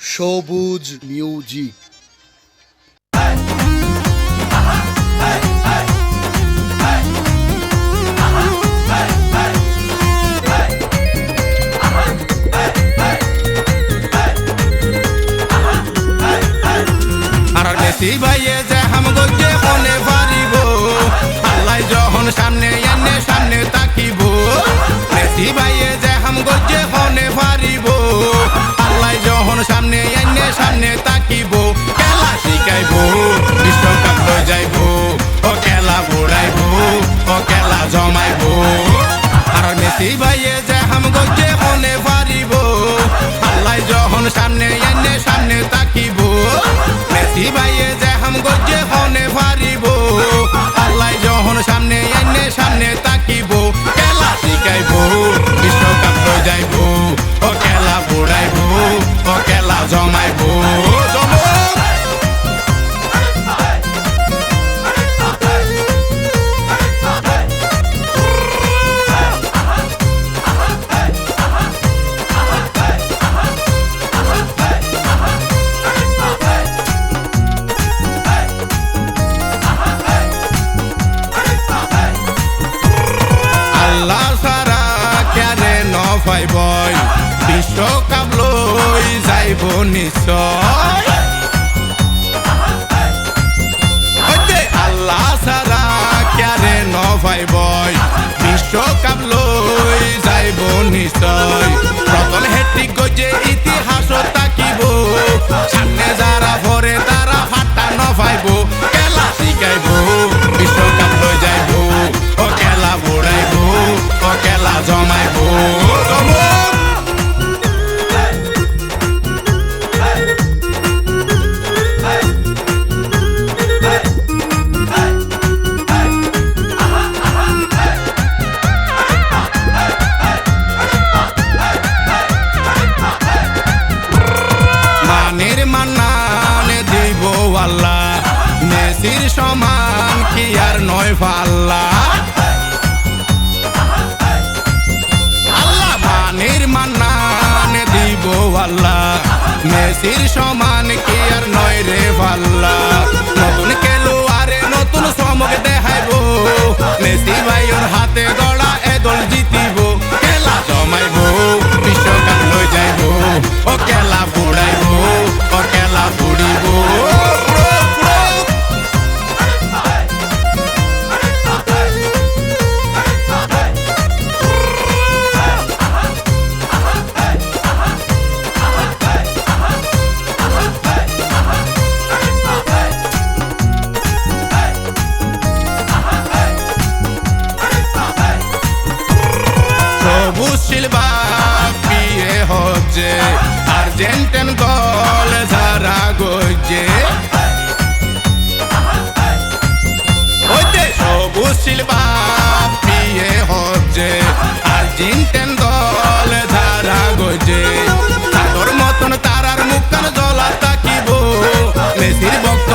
সবুজ মিউজিক। ভাইয়ে যে হাম গজে মনে পারিব আল্লাহ যখন সামনে এনে সামনে তাকিব মেসি ভাইয়ে যে হাম গজে মনে পারিব আল্লাহ যখন সামনে এনে সামনে তাকিব খেলা শিখাইব বিশ্বকাপ লই যাইব ও খেলা বুড়াইব ও খেলা জমাইব আর মেসি ভাইয়ে যে হাম গজে মনে পারিব আল্লাহ যখন সামনে এনে সামনে তাকিব মেসি ভাইয়ে যে হাম গজে হনে পারিব আল্লাহ যখন সামনে এনে সামনে তাকিব খেলা শিখাইব বিশ্বকাপ লই যাইব ও খেলা বুড়াইব ও খেলা জমাইব বয় বিশ্বকাপ লই যাইব নিশ্চয় আল্লাহ সারা ক্যারে নভাই বয় বিশ্বকাপ লই যাইব নিশ্চয় প্রথম হেট্রিক গজে ইতিহাস তাকিব সামনে যারা ভরে তারা ফাটা নভাইব খেলা শিখাইব বিশ্বকাপ লই যাইব ও খেলা বুড়াইব ও খেলা জমাইব মেসির সমান কি আর নয় পাল্লা আল্লাহ মানের মান্নান দিব আল্লাহ মেসির সমান কি আর নয় রে পাল্লা নতুন খেলোয়াড়ে নতুন চমক দেখাইব মেসি ভাইয়ের হাতে গড়া এ দল জিতিব খেলা জমাইব বিশ্বকাপ লই যাইব ও খেলা বুড়াইব ও খেলা বুড়িব সিলভা পিয়ে হচ্ছে আর্জেন্টিন গোল ধারা গজে সবুজ সিলভা পিয়ে হচ্ছে আর্জেন্টিন গোল ধারা গজে তাদের মতন তারার মুখান জ্বলা তাকিব মেসির ভক্ত